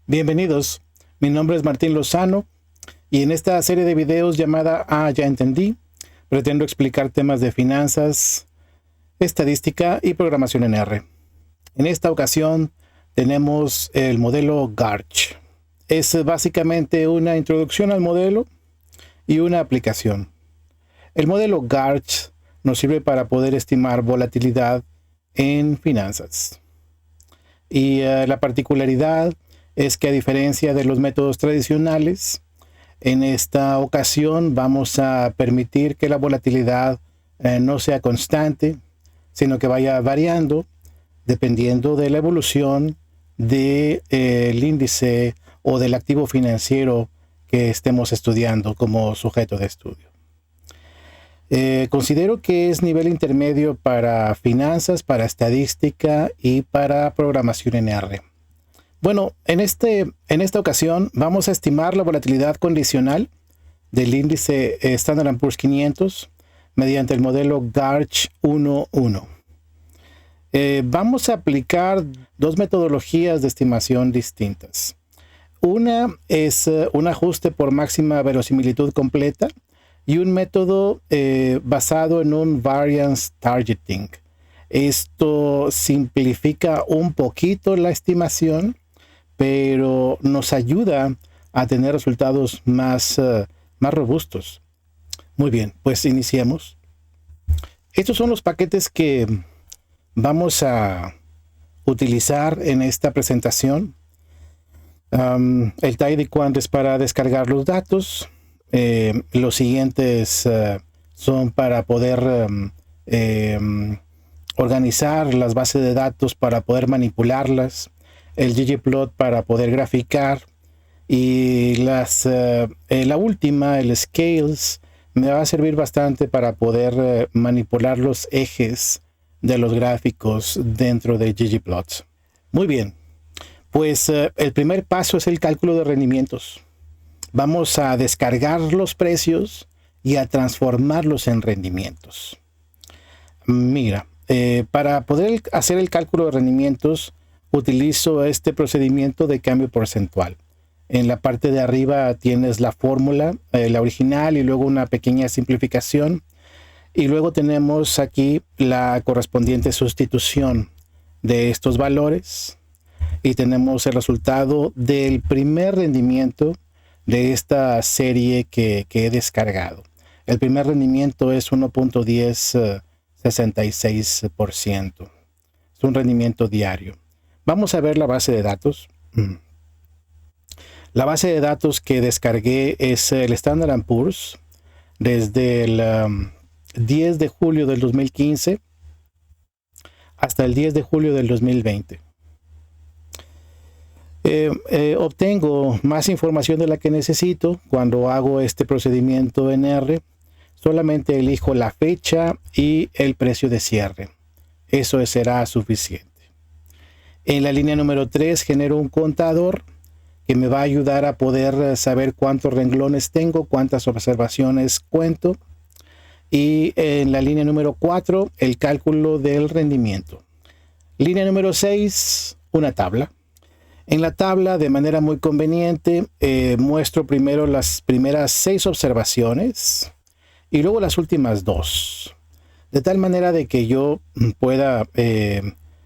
Bienvenidos, mi nombre es Martín Lozano y en esta serie de videos llamada Ya Entendí, pretendo explicar temas de finanzas, estadística y programación en R. En esta ocasión tenemos el modelo GARCH. Es básicamente una introducción al modelo y una aplicación. El modelo GARCH nos sirve para poder estimar volatilidad en finanzas. Y la particularidad es que a diferencia de los métodos tradicionales, en esta ocasión vamos a permitir que la volatilidad no sea constante, sino que vaya variando dependiendo de la evolución del índice o del activo financiero que estemos estudiando como sujeto de estudio. Considero que es nivel intermedio para finanzas, para estadística y para programación en R. Bueno, en esta ocasión vamos a estimar la volatilidad condicional del índice Standard & Poor's 500 mediante el modelo GARCH 1.1. Vamos a aplicar dos metodologías de estimación distintas. Una es un ajuste por máxima verosimilitud completa y un método basado en un variance targeting. Esto simplifica un poquito la estimación, pero nos ayuda a tener resultados más robustos. Muy bien, pues iniciemos. Estos son los paquetes que vamos a utilizar en esta presentación. El tidyquant es para descargar los datos. Los siguientes son para poder organizar las bases de datos, para poder manipularlas. El ggplot para poder graficar, y la última, el scales, me va a servir bastante para poder manipular los ejes de los gráficos dentro de ggplot. Muy bien, pues el primer paso es el cálculo de rendimientos. Vamos a descargar los precios y a transformarlos en rendimientos. Mira, para poder hacer el cálculo de rendimientos, utilizo este procedimiento de cambio porcentual. En la parte de arriba tienes la fórmula, la original, y luego una pequeña simplificación. Y luego tenemos aquí la correspondiente sustitución de estos valores. Y tenemos el resultado del primer rendimiento de esta serie que he descargado. El primer rendimiento es 1.1066%. Es un rendimiento diario. Vamos a ver la base de datos. La base de datos que descargué es el Standard & Poor's desde el 10 de julio del 2015 hasta el 10 de julio del 2020. Obtengo más información de la que necesito cuando hago este procedimiento en R. Solamente elijo la fecha y el precio de cierre. Eso será suficiente. En la línea número 3 genero un contador que me va a ayudar a poder saber cuántos renglones tengo, cuántas observaciones cuento. Y en la línea número 4, el cálculo del rendimiento. Línea número 6, una tabla. En la tabla, de manera muy conveniente, muestro primero las primeras 6 observaciones y luego las últimas 2. De tal manera de que yo pueda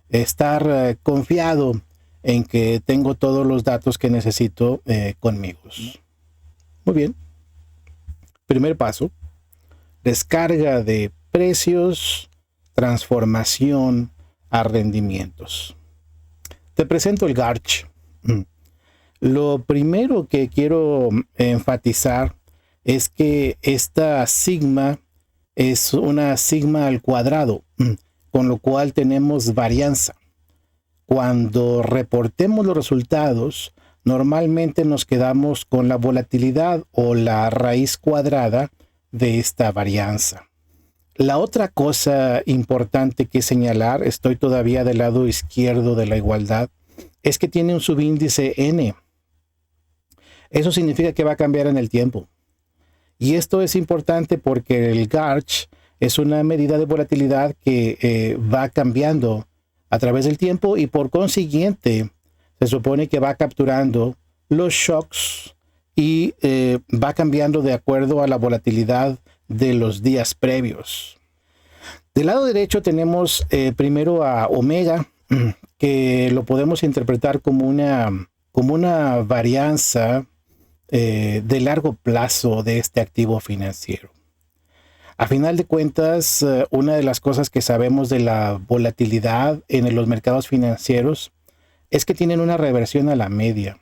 estar confiado en que tengo todos los datos que necesito conmigo. Muy bien. Primer paso: descarga de precios, transformación a rendimientos. Te presento el GARCH. Lo primero que quiero enfatizar es que esta sigma es una sigma al cuadrado, con lo cual tenemos varianza. Cuando reportemos los resultados, normalmente nos quedamos con la volatilidad o la raíz cuadrada de esta varianza. La otra cosa importante que señalar, estoy todavía del lado izquierdo de la igualdad, es que tiene un subíndice n. Eso significa que va a cambiar en el tiempo. Y esto es importante porque el GARCH es una medida de volatilidad que va cambiando a través del tiempo, y por consiguiente se supone que va capturando los shocks y va cambiando de acuerdo a la volatilidad de los días previos. Del lado derecho tenemos primero a omega, que lo podemos interpretar como una varianza de largo plazo de este activo financiero. A final de cuentas, una de las cosas que sabemos de la volatilidad en los mercados financieros es que tienen una reversión a la media.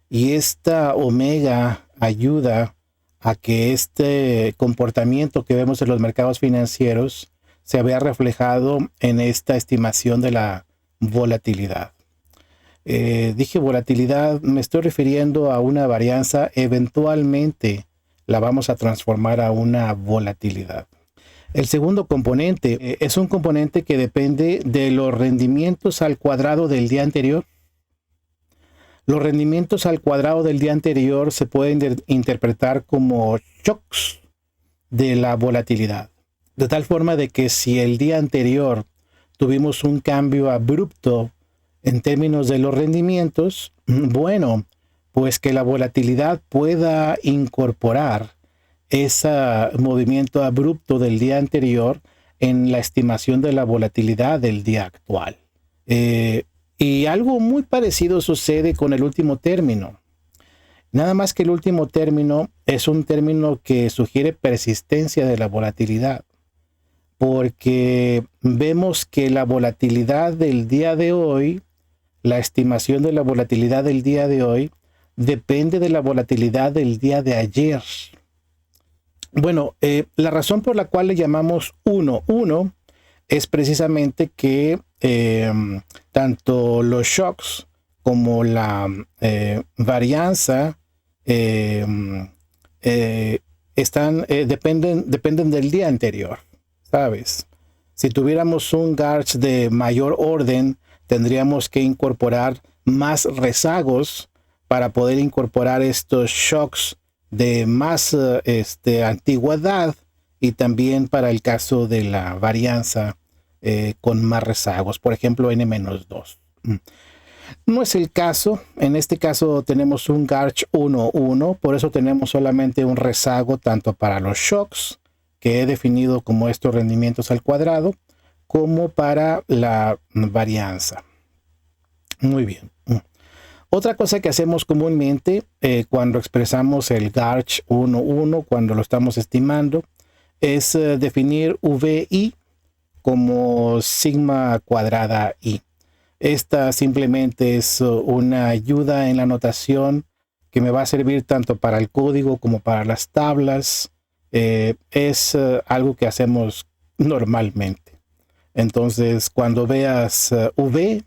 Y esta omega ayuda a que este comportamiento que vemos en los mercados financieros se vea reflejado en esta estimación de la volatilidad. Dije volatilidad, me estoy refiriendo a una varianza, eventualmente la vamos a transformar a una volatilidad. El segundo componente es un componente que depende de los rendimientos al cuadrado del día anterior. Los rendimientos al cuadrado del día anterior se pueden interpretar como shocks de la volatilidad. De tal forma de que si el día anterior tuvimos un cambio abrupto en términos de los rendimientos, bueno, pues que la volatilidad pueda incorporar ese movimiento abrupto del día anterior en la estimación de la volatilidad del día actual. Y algo muy parecido sucede con el último término. Nada más que el último término es un término que sugiere persistencia de la volatilidad, porque vemos que la volatilidad del día de hoy, la estimación de la volatilidad del día de hoy, depende de la volatilidad del día de ayer. Bueno, la razón por la cual le llamamos 1 es precisamente que tanto los shocks como la varianza dependen del día anterior, ¿sabes? Si tuviéramos un GARCH de mayor orden, tendríamos que incorporar más rezagos para poder incorporar estos shocks de más antigüedad, y también para el caso de la varianza con más rezagos, por ejemplo N-2. No es el caso. En este caso tenemos un GARCH 1-1, por eso tenemos solamente un rezago tanto para los shocks, que he definido como estos rendimientos al cuadrado, como para la varianza. Muy bien. Otra cosa que hacemos comúnmente cuando expresamos el GARCH 1-1, cuando lo estamos estimando, es definir VI como sigma cuadrada I. Esta simplemente es una ayuda en la notación que me va a servir tanto para el código como para las tablas. Es algo que hacemos normalmente. Entonces, cuando veas V,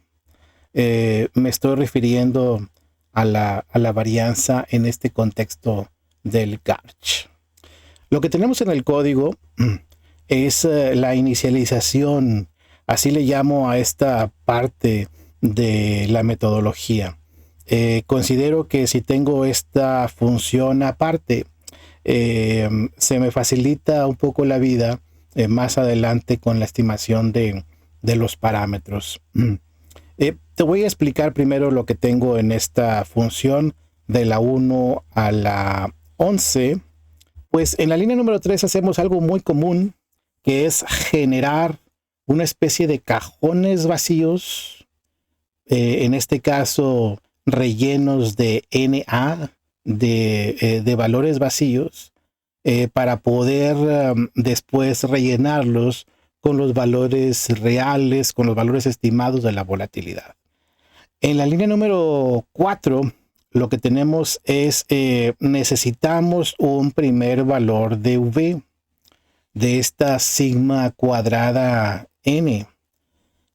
me estoy refiriendo a la varianza en este contexto del GARCH. Lo que tenemos en el código es la inicialización, así le llamo a esta parte de la metodología. Considero que si tengo esta función aparte, se me facilita un poco la vida más adelante con la estimación de los parámetros. Te voy a explicar primero lo que tengo en esta función de la 1 a la 11. Pues en la línea número 3 hacemos algo muy común, que es generar una especie de cajones vacíos, en este caso rellenos de NA, de valores vacíos, para poder después rellenarlos con los valores reales, con los valores estimados de la volatilidad. En la línea número 4, lo que tenemos es, necesitamos un primer valor de V, de esta sigma cuadrada N.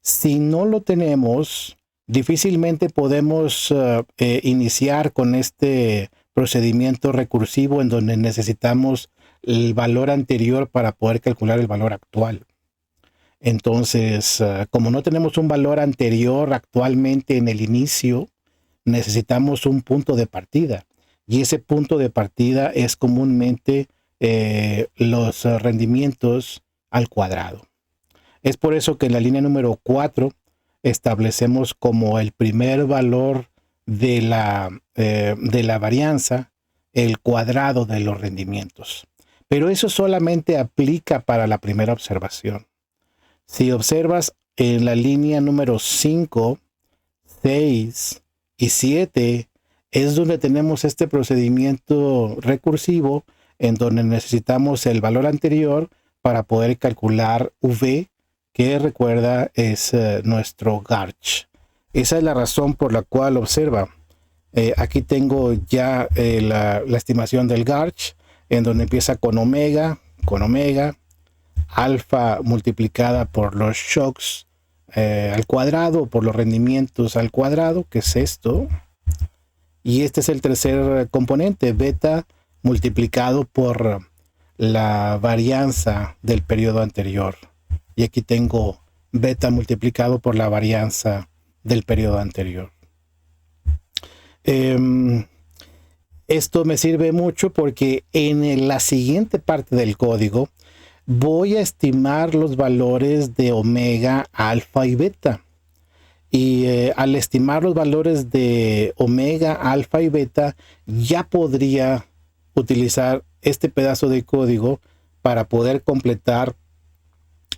Si no lo tenemos, difícilmente podemos iniciar con este procedimiento recursivo en donde necesitamos el valor anterior para poder calcular el valor actual. Entonces, como no tenemos un valor anterior actualmente en el inicio, necesitamos un punto de partida. Y ese punto de partida es comúnmente los rendimientos al cuadrado. Es por eso que en la línea número 4 establecemos como el primer valor de la varianza, el cuadrado de los rendimientos. Pero eso solamente aplica para la primera observación. Si observas en la línea número 5, 6 y 7, es donde tenemos este procedimiento recursivo en donde necesitamos el valor anterior para poder calcular V, que recuerda es nuestro GARCH. Esa es la razón por la cual observa. Aquí tengo ya la estimación del GARCH, en donde empieza con omega, alfa multiplicada por los shocks al cuadrado, por los rendimientos al cuadrado, que es esto. Y este es el tercer componente, beta multiplicado por la varianza del periodo anterior. Y aquí tengo beta multiplicado por la varianza del periodo anterior. Esto me sirve mucho porque en la siguiente parte del código voy a estimar los valores de omega, alfa y beta. Y al estimar los valores de omega, alfa y beta, ya podría utilizar este pedazo de código para poder completar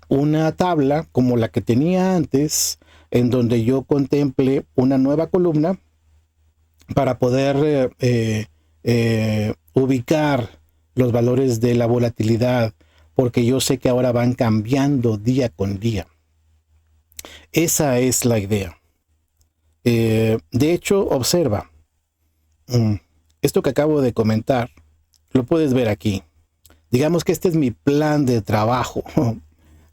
una tabla como la que tenía antes, en donde yo contemple una nueva columna para poder ubicar los valores de la volatilidad, porque yo sé que ahora van cambiando día con día. Esa es la idea. De hecho, observa. Esto que acabo de comentar, lo puedes ver aquí. Digamos que este es mi plan de trabajo.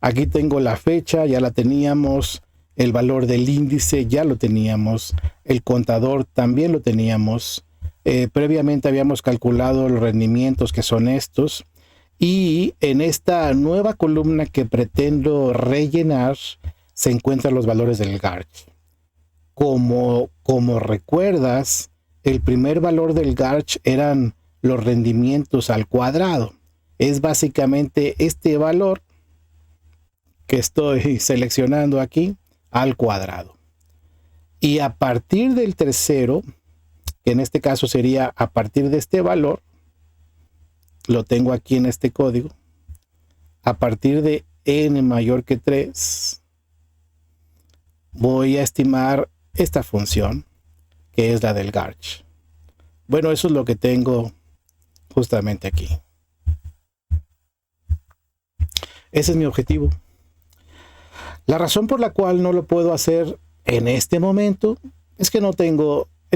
Aquí tengo la fecha, ya la teníamos. El valor del índice ya lo teníamos. El contador también lo teníamos. Previamente habíamos calculado los rendimientos, que son estos. Y en esta nueva columna que pretendo rellenar se encuentran los valores del GARCH. Como recuerdas, el primer valor del GARCH eran los rendimientos al cuadrado. Es básicamente este valor que estoy seleccionando aquí al cuadrado. Y a partir del tercero, que en este caso sería a partir de este valor, lo tengo aquí en este código, a partir de n mayor que 3, voy a estimar esta función, que es la del GARCH. Bueno, eso es lo que tengo justamente aquí. Ese es mi objetivo. La razón por la cual no lo puedo hacer en este momento es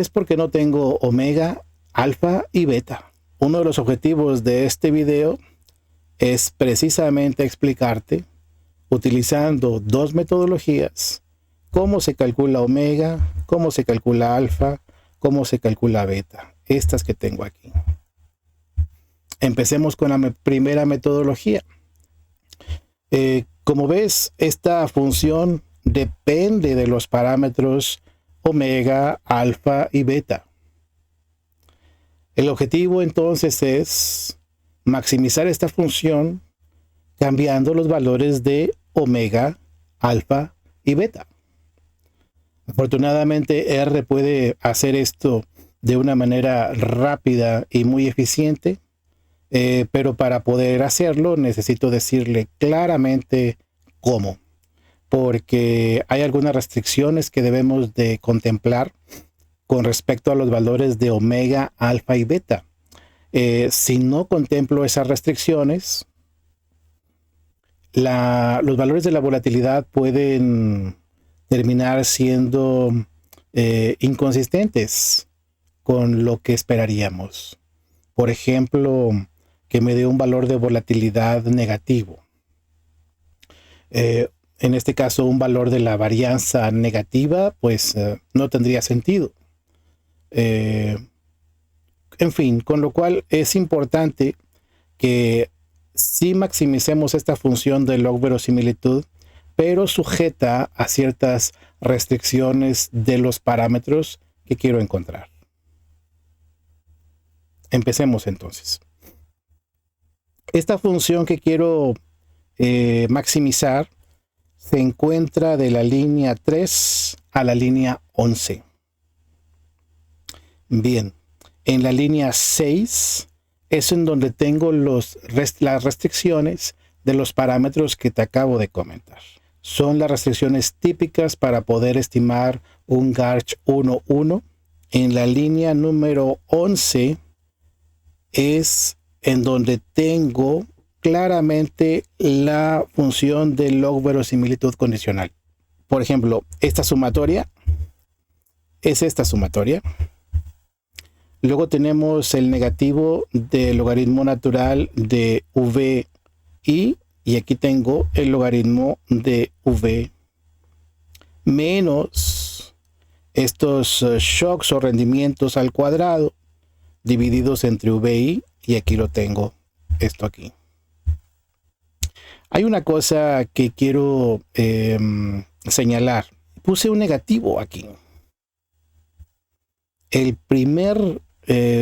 porque no tengo omega, alfa y beta. Uno de los objetivos de este video es precisamente explicarte, utilizando dos metodologías, cómo se calcula omega, cómo se calcula alfa, cómo se calcula beta. Estas que tengo aquí. Empecemos con la primera metodología. Como ves, esta función depende de los parámetros omega, alfa y beta. El objetivo entonces es maximizar esta función cambiando los valores de omega, alfa y beta. Afortunadamente R puede hacer esto de una manera rápida y muy eficiente, pero para poder hacerlo necesito decirle claramente cómo, porque hay algunas restricciones que debemos de contemplar con respecto a los valores de omega, alfa y beta. Si no contemplo esas restricciones, los valores de la volatilidad pueden terminar siendo inconsistentes con lo que esperaríamos. Por ejemplo, que me dé un valor de volatilidad negativo. En este caso, un valor de la varianza negativa, pues no tendría sentido. En fin, con lo cual es importante que sí maximicemos esta función de log verosimilitud, pero sujeta a ciertas restricciones de los parámetros que quiero encontrar. Empecemos entonces. Esta función que quiero maximizar se encuentra de la línea 3 a la línea 11. Bien, en la línea 6 es en donde tengo las restricciones de los parámetros que te acabo de comentar. Son las restricciones típicas para poder estimar un GARCH 1.1. En la línea número 11 es en donde tengo claramente la función de log verosimilitud condicional. Por ejemplo, esta sumatoria es esta sumatoria. Luego tenemos el negativo del logaritmo natural de VI y aquí tengo el logaritmo de V menos estos shocks o rendimientos al cuadrado divididos entre VI y aquí lo tengo, esto aquí. Hay una cosa que quiero señalar. Puse un negativo aquí. El primer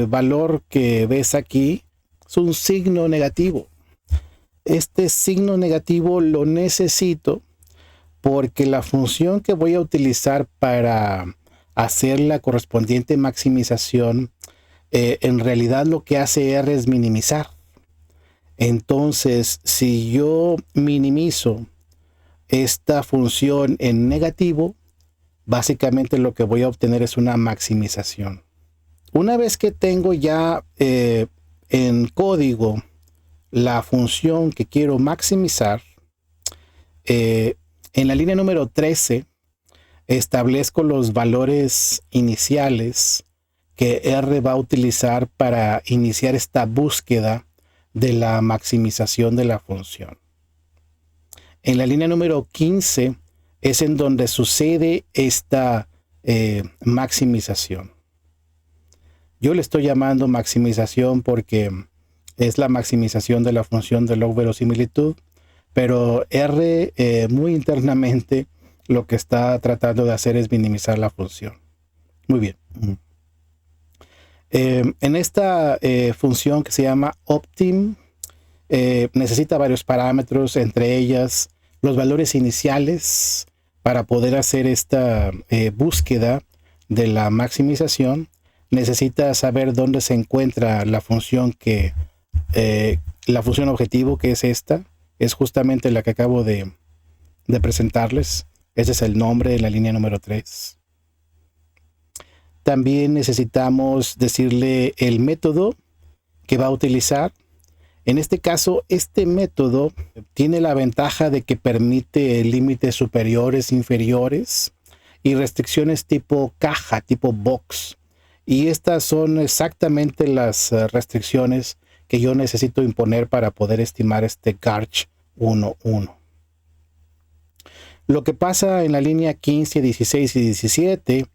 valor que ves aquí es un signo negativo. Este signo negativo lo necesito porque la función que voy a utilizar para hacer la correspondiente maximización en realidad lo que hace R es minimizar. Entonces, si yo minimizo esta función en negativo, básicamente lo que voy a obtener es una maximización. Una vez que tengo ya en código la función que quiero maximizar, en la línea número 13 establezco los valores iniciales que R va a utilizar para iniciar esta búsqueda de la maximización de la función. En la línea número 15 es en donde sucede esta maximización. Yo le estoy llamando maximización porque es la maximización de la función de log verosimilitud, pero R muy internamente lo que está tratando de hacer es minimizar la función. Muy bien. En esta función que se llama optim, necesita varios parámetros, entre ellas los valores iniciales para poder hacer esta búsqueda de la maximización. Necesita saber dónde se encuentra la función la función objetivo, que es esta. Es justamente la que acabo de presentarles. Ese es el nombre de la línea número 3. También necesitamos decirle el método que va a utilizar. En este caso, este método tiene la ventaja de que permite límites superiores, inferiores y restricciones tipo caja, tipo box. Y estas son exactamente las restricciones que yo necesito imponer para poder estimar este GARCH 1.1. Lo que pasa en la línea 15, 16 y 17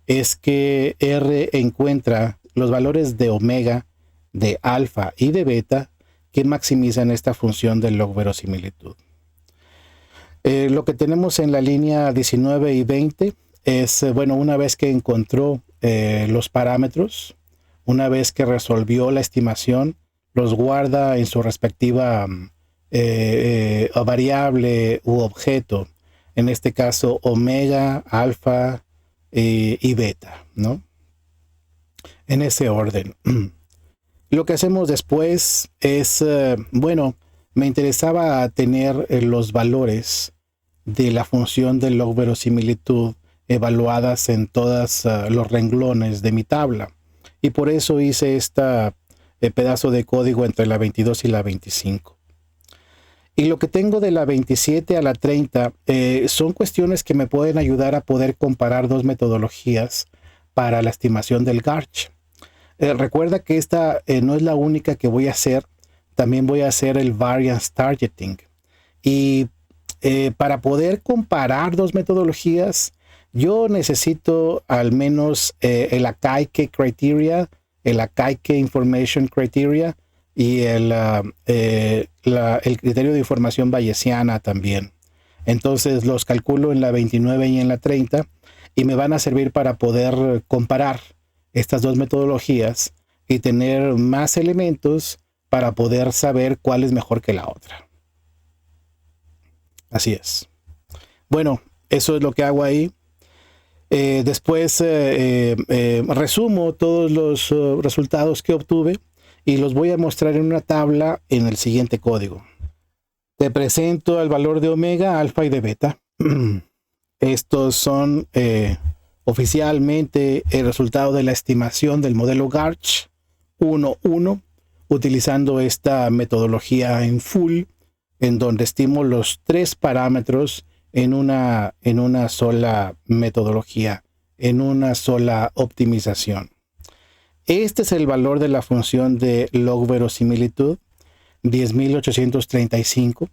es que R encuentra los valores de omega, de alfa y de beta que maximizan esta función del log verosimilitud. Lo que tenemos en la línea 19 y 20 es, bueno, una vez que encontró los parámetros, una vez que resolvió la estimación, los guarda en su respectiva variable u objeto, en este caso omega, alfa y beta, ¿no? En ese orden. Lo que hacemos después es, bueno, me interesaba tener los valores de la función de log verosimilitud evaluadas en todos los renglones de mi tabla. Y por eso hice este pedazo de código entre la 22 y la 25. Y lo que tengo de la 27 a la 30 son cuestiones que me pueden ayudar a poder comparar dos metodologías para la estimación del GARCH. Recuerda que esta no es la única que voy a hacer. También voy a hacer el variance targeting. Y para poder comparar dos metodologías, yo necesito al menos el Akaike Criteria, el Akaike Information Criteria y el criterio de información bayesiana también. Entonces los calculo en la 29 y en la 30 y me van a servir para poder comparar estas dos metodologías y tener más elementos para poder saber cuál es mejor que la otra. Así es. Bueno, eso es lo que hago ahí. Después resumo todos los resultados que obtuve y los voy a mostrar en una tabla en el siguiente código. Te presento el valor de omega, alfa y de beta. Estos son oficialmente el resultado de la estimación del modelo Garch 1.1, utilizando esta metodología en full, en donde estimo los 3 parámetros en una sola metodología, en una sola optimización. Este es el valor de la función de log verosimilitud, 10.835.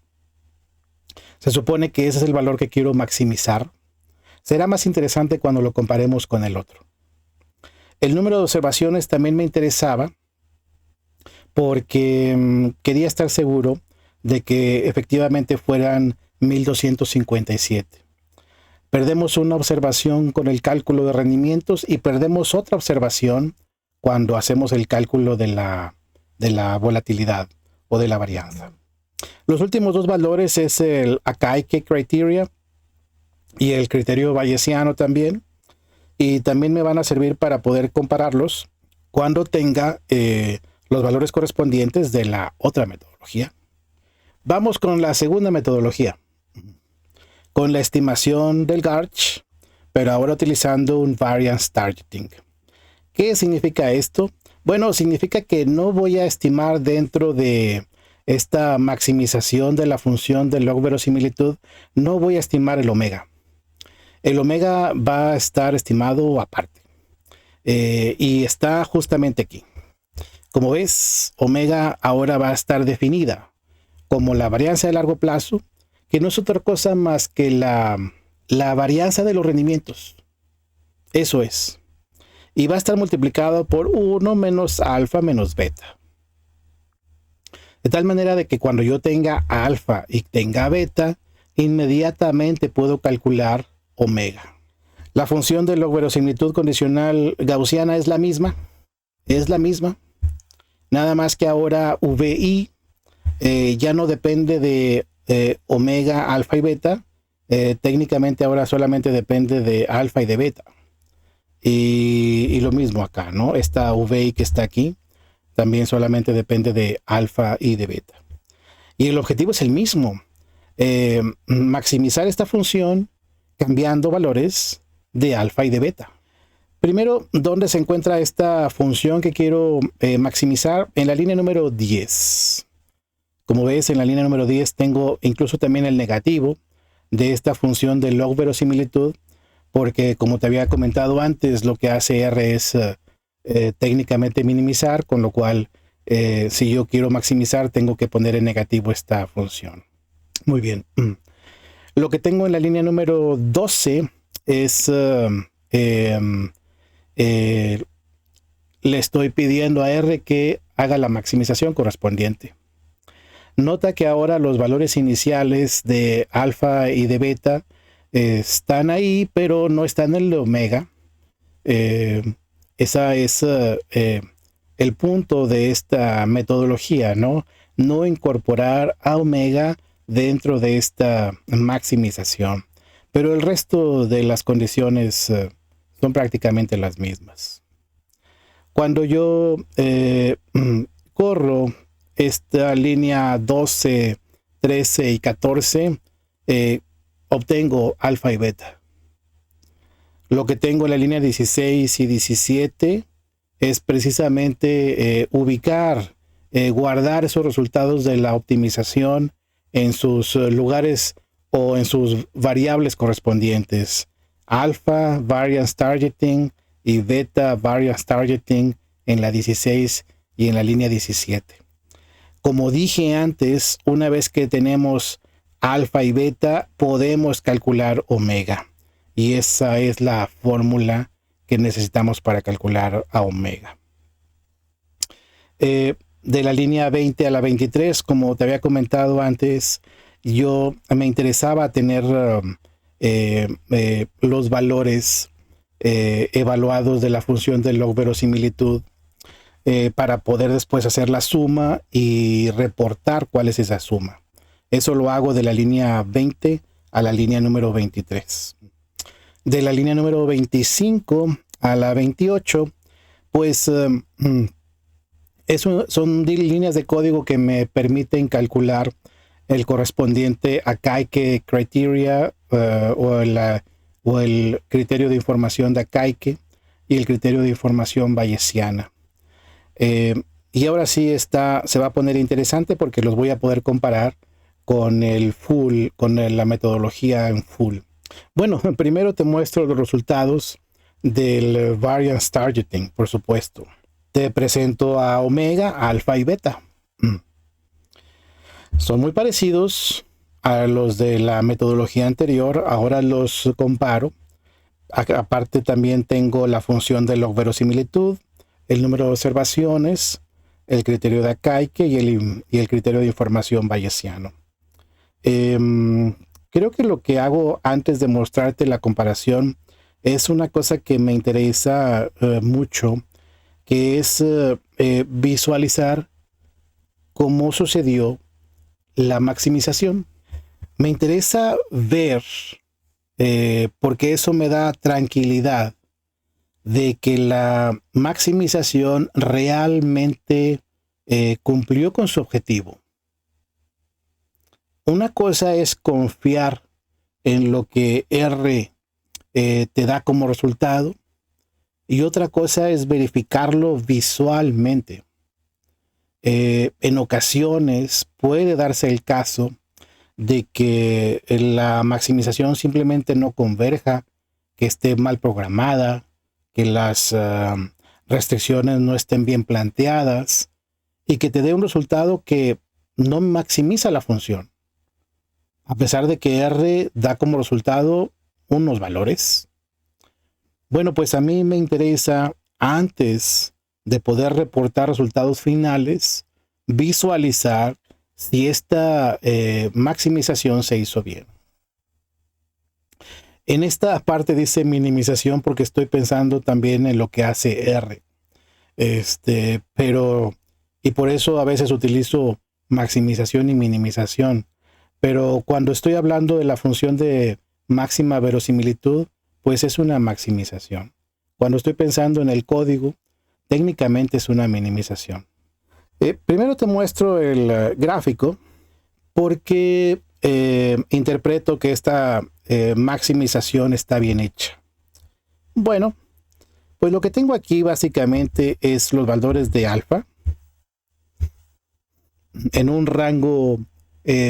Se supone que ese es el valor que quiero maximizar. Será más interesante cuando lo comparemos con el otro. El número de observaciones también me interesaba porque quería estar seguro de que efectivamente fueran 1257. Perdemos una observación con el cálculo de rendimientos y perdemos otra observación cuando hacemos el cálculo de la volatilidad o de la varianza. Los últimos dos valores es el Akaike Criteria y el criterio bayesiano también. Y también me van a servir para poder compararlos cuando tenga los valores correspondientes de la otra metodología. Vamos con la segunda metodología, con la estimación del Garch, pero ahora utilizando un variance targeting. ¿Qué significa esto? Bueno, significa que no voy a estimar dentro de esta maximización de la función de log verosimilitud, no voy a estimar el omega. El omega va a estar estimado aparte y está justamente aquí. Como ves, omega ahora va a estar definida como la varianza de largo plazo, que no es otra cosa más que la varianza de los rendimientos. Eso es. Y va a estar multiplicado por 1 menos alfa menos beta. De tal manera de que cuando yo tenga alfa y tenga beta, inmediatamente puedo calcular omega. La función de log verosimilitud condicional gaussiana es la misma. Es la misma. Nada más que ahora VI ya no depende de omega, alfa y beta. Técnicamente ahora solamente depende de alfa y de beta. Y lo mismo acá, ¿no? Esta VI que está aquí también solamente depende de alfa y de beta. Y el objetivo es el mismo. Maximizar esta función cambiando valores de alfa y de beta. Primero, ¿dónde se encuentra esta función que quiero maximizar? En la línea número 10. Como ves, en la línea número 10 tengo incluso también el negativo de esta función de log verosimilitud, porque como te había comentado antes, lo que hace R es técnicamente minimizar, con lo cual si yo quiero maximizar tengo que poner en negativo esta función. Muy bien. Lo que tengo en la línea número 12 es le estoy pidiendo a R que haga la maximización correspondiente. Nota que ahora los valores iniciales de alfa y de beta están ahí, pero no están en el omega. Esa es el punto de esta metodología, ¿no? No incorporar a omega dentro de esta maximización. Pero el resto de las condiciones son prácticamente las mismas. Cuando yo corro esta línea 12, 13 y 14, obtengo alfa y beta. Lo que tengo en la línea 16 y 17 es precisamente ubicar, guardar esos resultados de la optimización en sus lugares o en sus variables correspondientes. Alfa, variance targeting, y beta, variance targeting en la 16 y en la línea 17. Como dije antes, una vez que tenemos alfa y beta, podemos calcular omega. Y esa es la fórmula que necesitamos para calcular a omega. De la línea 20 a la 23, como te había comentado antes, yo me interesaba tener los valores evaluados de la función de log verosimilitud para poder después hacer la suma y reportar cuál es esa suma. Eso lo hago de la línea 20 a la línea número 23. de la línea número 25 a la 28, pues son líneas de código que me permiten calcular el correspondiente a Akaike Criteria o el criterio de información de Akaike y el criterio de información bayesiana. Y ahora sí se va a poner interesante porque los voy a poder comparar con la metodología en full. Bueno, primero te muestro los resultados del variance targeting, por supuesto. Te presento a omega, alfa y beta. Son muy parecidos a los de la metodología anterior. Ahora los comparo. Aparte también tengo la función de log verosimilitud, el número de observaciones, el criterio de Akaike y el criterio de información bayesiano. Creo que lo que hago antes de mostrarte la comparación es una cosa que me interesa mucho, que es visualizar cómo sucedió la maximización. Me interesa ver, porque eso me da tranquilidad de que la maximización realmente cumplió con su objetivo. Una cosa es confiar en lo que R te da como resultado y otra cosa es verificarlo visualmente. En ocasiones puede darse el caso de que la maximización simplemente no converja, que esté mal programada, que las restricciones no estén bien planteadas y que te dé un resultado que no maximiza la función. A pesar de que R da como resultado unos valores. Bueno, pues a mí me interesa, antes de poder reportar resultados finales, visualizar si esta maximización se hizo bien. En esta parte dice minimización porque estoy pensando también en lo que hace R. Y por eso a veces utilizo maximización y minimización. Pero cuando estoy hablando de la función de máxima verosimilitud, pues es una maximización. Cuando estoy pensando en el código, técnicamente es una minimización. Primero te muestro el gráfico porque interpreto que esta maximización está bien hecha. Bueno, pues lo que tengo aquí básicamente es los valores de alfa en un rango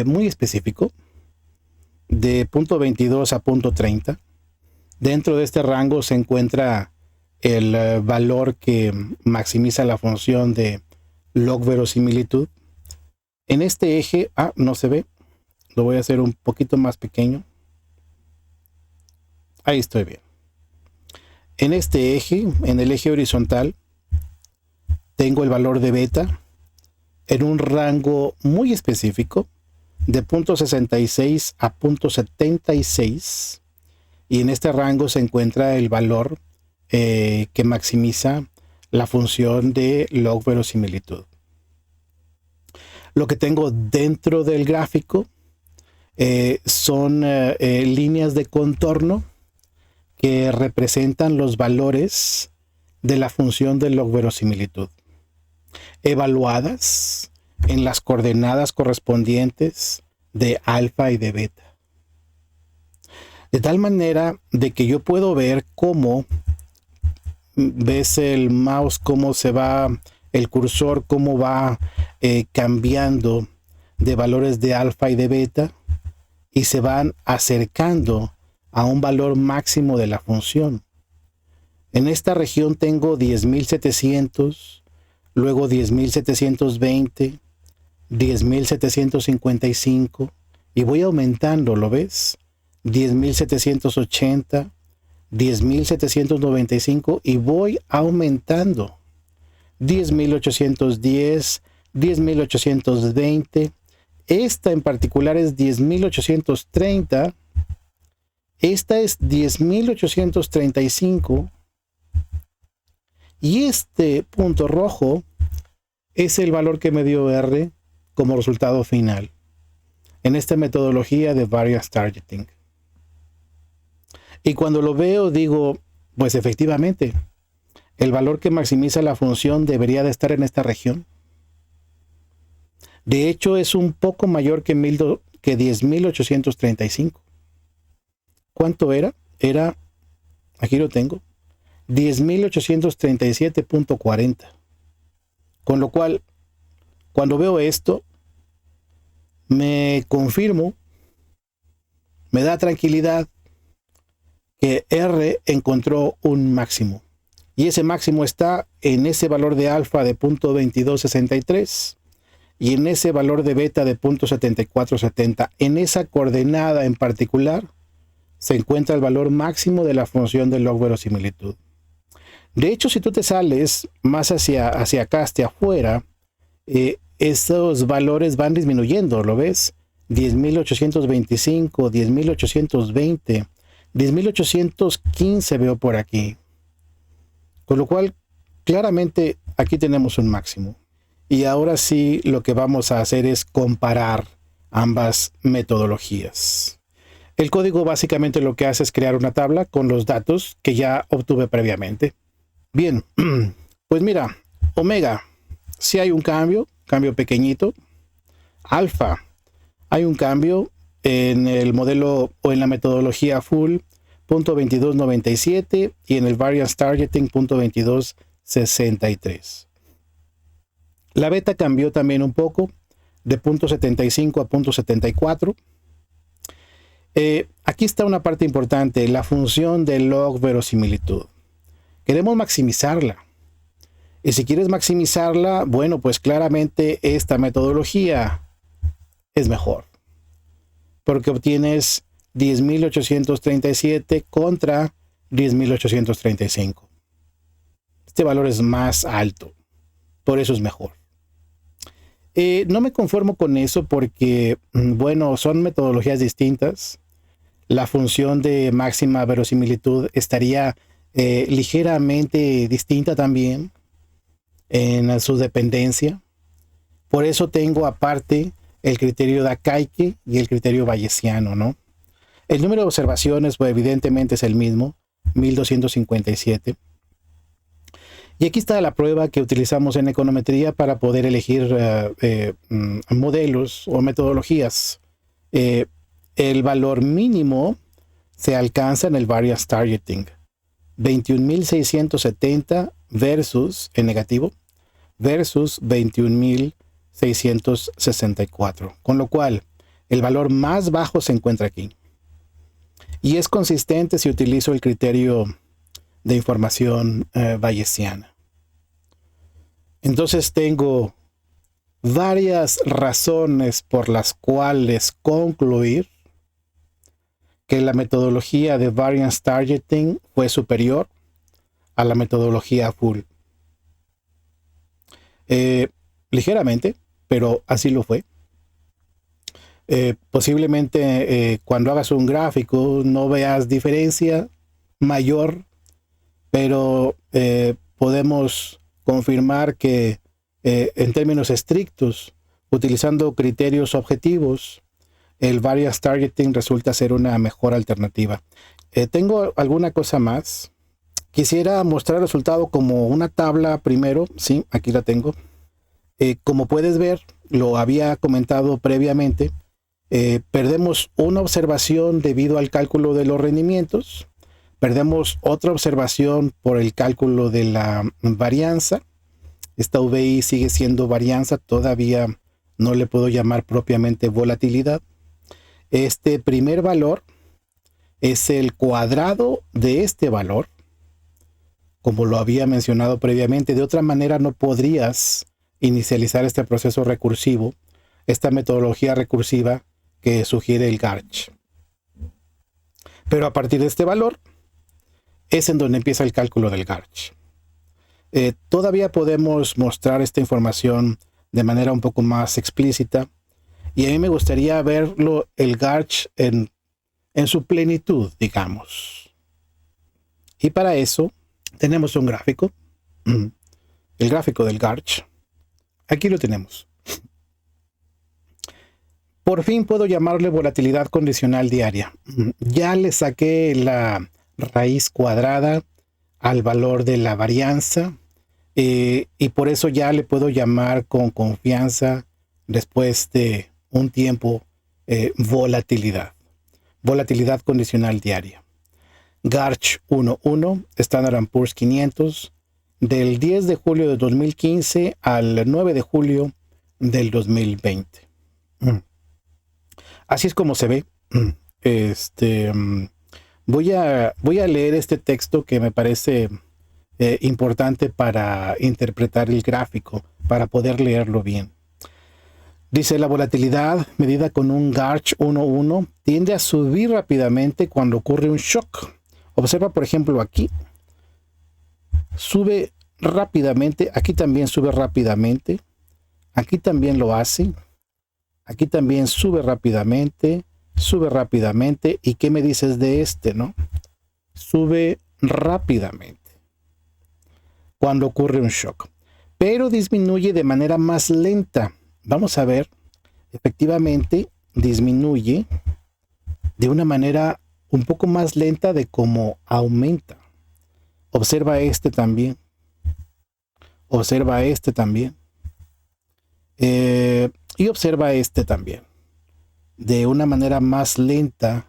muy específico de 0.22 a 0.30. Dentro de este rango se encuentra el valor que maximiza la función de log verosimilitud. En este eje, no se ve, lo voy a hacer un poquito más pequeño. Ahí estoy bien. En este eje, en el eje horizontal, tengo el valor de beta en un rango muy específico de 0.66 a 0.76, y en este rango se encuentra el valor que maximiza la función de log verosimilitud. Lo que tengo dentro del gráfico son líneas de contorno que representan los valores de la función de log verosimilitud, evaluadas en las coordenadas correspondientes de alfa y de beta. De tal manera de que yo puedo ver cómo ves el mouse, cómo se va el cursor, cómo va cambiando de valores de alfa y de beta y se van acercando a un valor máximo de la función. En esta región tengo 10.700, luego 10.720, 10.755 y voy aumentando, ¿lo ves? 10.780, 10.795 y voy aumentando. 10.810, 10.820. Esta en particular es 10.830. Esta es 10.835. Y este punto rojo es el valor que me dio R como resultado final en esta metodología de variance targeting. Y cuando lo veo digo, pues efectivamente, el valor que maximiza la función debería de estar en esta región. De hecho, es un poco mayor que 10.835. ¿Cuánto era? Era, aquí lo tengo, 10.837.40. Con lo cual, cuando veo esto, me confirmo, me da tranquilidad que R encontró un máximo. Y ese máximo está en ese valor de alfa de 0.2263 y en ese valor de beta de 0.7470. En esa coordenada en particular se encuentra el valor máximo de la función de log verosimilitud. De hecho, si tú te sales más hacia acá, hacia afuera, esos valores van disminuyendo, ¿lo ves? 10.825, 10.820, 10.815 veo por aquí. Con lo cual, claramente aquí tenemos un máximo. Y ahora sí, lo que vamos a hacer es comparar ambas metodologías. El código básicamente lo que hace es crear una tabla con los datos que ya obtuve previamente. Bien, pues mira, omega, sí hay un cambio pequeñito. Alfa, hay un cambio en el modelo o en la metodología full, 0.2297, y en el variance targeting, 0.2263. La beta cambió también un poco, de 0.75 a 0.74. Aquí está una parte importante, la función de log verosimilitud. Queremos maximizarla. Y si quieres maximizarla, bueno, pues claramente esta metodología es mejor. Porque obtienes 10.837 contra 10.835. Este valor es más alto. Por eso es mejor. No me conformo con eso porque, bueno, son metodologías distintas. La función de máxima verosimilitud estaría ligeramente distinta también en su dependencia. Por eso tengo aparte el criterio de Akaike y el criterio bayesiano, ¿no? El número de observaciones, pues, evidentemente es el mismo, 1257. Y aquí está la prueba que utilizamos en econometría para poder elegir modelos o metodologías. El valor mínimo se alcanza en el variance targeting. 21.670 versus, en negativo, versus 21.664. Con lo cual, el valor más bajo se encuentra aquí. Y es consistente si utilizo el criterio de información bayesiana. Entonces tengo varias razones por las cuales concluir que la metodología de variance targeting fue superior a la metodología full. Ligeramente, pero así lo fue. Posiblemente cuando hagas un gráfico no veas diferencia mayor, pero podemos confirmar que en términos estrictos, utilizando criterios objetivos, el variance targeting resulta ser una mejor alternativa. Tengo alguna cosa más. Quisiera mostrar el resultado como una tabla primero. Sí, aquí la tengo. Como puedes ver, lo había comentado previamente, perdemos una observación debido al cálculo de los rendimientos. Perdemos otra observación por el cálculo de la varianza. Esta VI sigue siendo varianza, todavía no le puedo llamar propiamente volatilidad. Este primer valor es el cuadrado de este valor, como lo había mencionado previamente. De otra manera no podrías inicializar este proceso recursivo, esta metodología recursiva que sugiere el Garch. Pero a partir de este valor es en donde empieza el cálculo del Garch. Todavía podemos mostrar esta información de manera un poco más explícita, y a mí me gustaría verlo, el Garch en su plenitud, digamos. Y para eso tenemos un gráfico, el gráfico del Garch. Aquí lo tenemos. Por fin puedo llamarle volatilidad condicional diaria. Ya le saqué la raíz cuadrada al valor de la varianza, y por eso ya le puedo llamar con confianza después de un tiempo volatilidad. Volatilidad condicional diaria. Garch 1.1, Standard & Poor's 500, del 10 de julio de 2015 al 9 de julio del 2020. Así es como se ve. Voy a leer este texto que me parece importante para interpretar el gráfico, para poder leerlo bien. Dice: la volatilidad medida con un Garch 1.1 tiende a subir rápidamente cuando ocurre un shock. Observa, por ejemplo, aquí. Sube rápidamente, aquí también sube rápidamente, aquí también lo hace, aquí también sube rápidamente. ¿Y qué me dices de este, no? Sube rápidamente cuando ocurre un shock, pero disminuye de manera más lenta. Vamos a ver, efectivamente disminuye de una manera un poco más lenta de cómo aumenta. Observa este también. Observa este también. Y observa este también. De una manera más lenta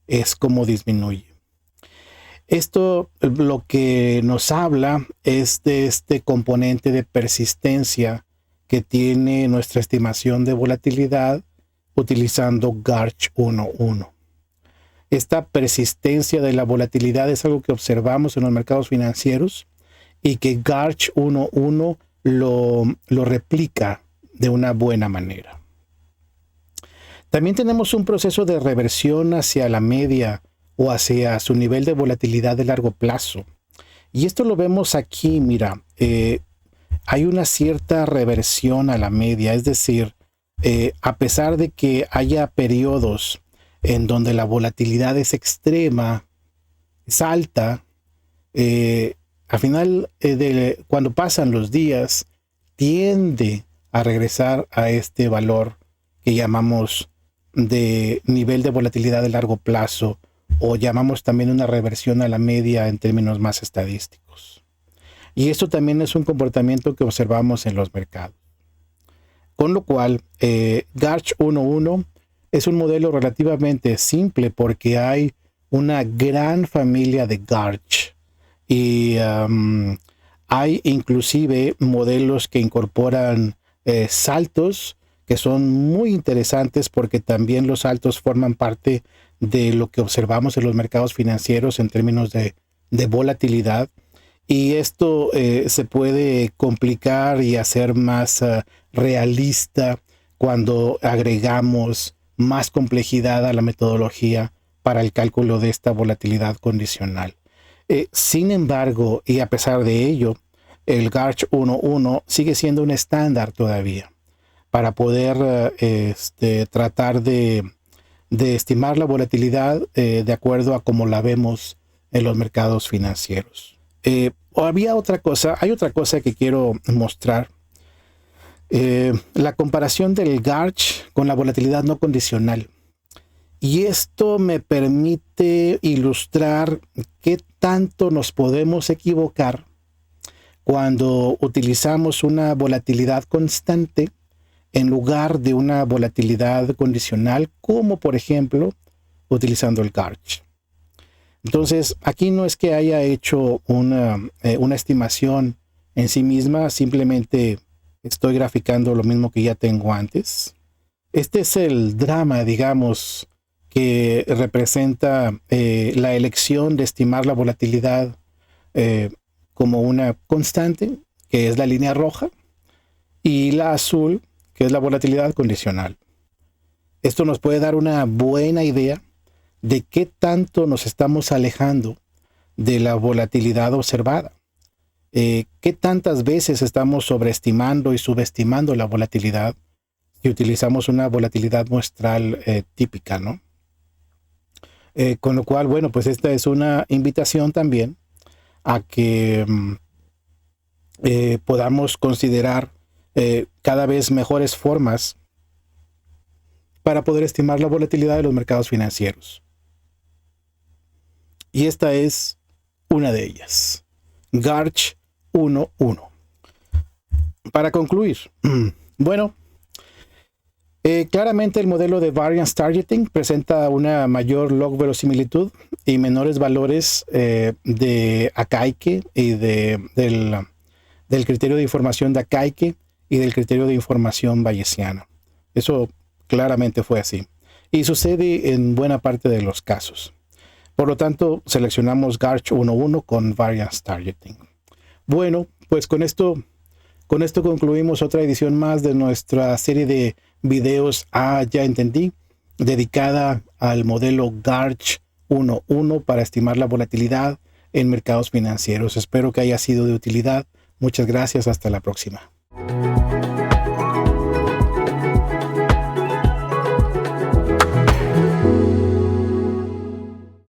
es como disminuye. Esto lo que nos habla es de este componente de persistencia que tiene nuestra estimación de volatilidad utilizando Garch 1.1. Esta persistencia de la volatilidad es algo que observamos en los mercados financieros y que Garch 1.1 lo replica de una buena manera. También tenemos un proceso de reversión hacia la media o hacia su nivel de volatilidad de largo plazo. Y esto lo vemos aquí, mira, hay una cierta reversión a la media, es decir, a pesar de que haya periodos en donde la volatilidad es extrema, es alta, al final, cuando pasan los días, tiende a regresar a este valor que llamamos de nivel de volatilidad de largo plazo, o llamamos también una reversión a la media en términos más estadísticos. Y esto también es un comportamiento que observamos en los mercados. Con lo cual, Garch 1.1 es un modelo relativamente simple porque hay una gran familia de Garch. Y hay inclusive modelos que incorporan saltos que son muy interesantes porque también los saltos forman parte de lo que observamos en los mercados financieros en términos de volatilidad. Y esto se puede complicar y hacer más realista cuando agregamos más complejidad a la metodología para el cálculo de esta volatilidad condicional. Sin embargo, y a pesar de ello, el Garch 1.1 sigue siendo un estándar todavía para poder tratar de estimar la volatilidad de acuerdo a cómo la vemos en los mercados financieros. Hay otra cosa que quiero mostrar. La comparación del Garch con la volatilidad no condicional. Y esto me permite ilustrar qué tanto nos podemos equivocar cuando utilizamos una volatilidad constante en lugar de una volatilidad condicional, como por ejemplo utilizando el Garch. Entonces, aquí no es que haya hecho una estimación en sí misma, simplemente estoy graficando lo mismo que ya tengo antes. Este es el drama, digamos, que representa la elección de estimar la volatilidad como una constante, que es la línea roja, y la azul, que es la volatilidad condicional. Esto nos puede dar una buena idea de qué tanto nos estamos alejando de la volatilidad observada. Qué tantas veces estamos sobreestimando y subestimando la volatilidad si utilizamos una volatilidad muestral típica, ¿no? Con lo cual, bueno, pues esta es una invitación también a que podamos considerar cada vez mejores formas para poder estimar la volatilidad de los mercados financieros. Y esta es una de ellas, Garch 1.1. Para concluir, bueno, claramente el modelo de Variance Targeting presenta una mayor log verosimilitud y menores valores de Akaike y del criterio de información de Akaike y del criterio de información bayesiana. Eso claramente fue así. Y sucede en buena parte de los casos. Por lo tanto, seleccionamos Garch 1.1 con Variance Targeting. Bueno, pues con esto concluimos otra edición más de nuestra serie de videos Ya entendí, dedicada al modelo Garch 1.1 para estimar la volatilidad en mercados financieros. Espero que haya sido de utilidad. Muchas gracias. Hasta la próxima.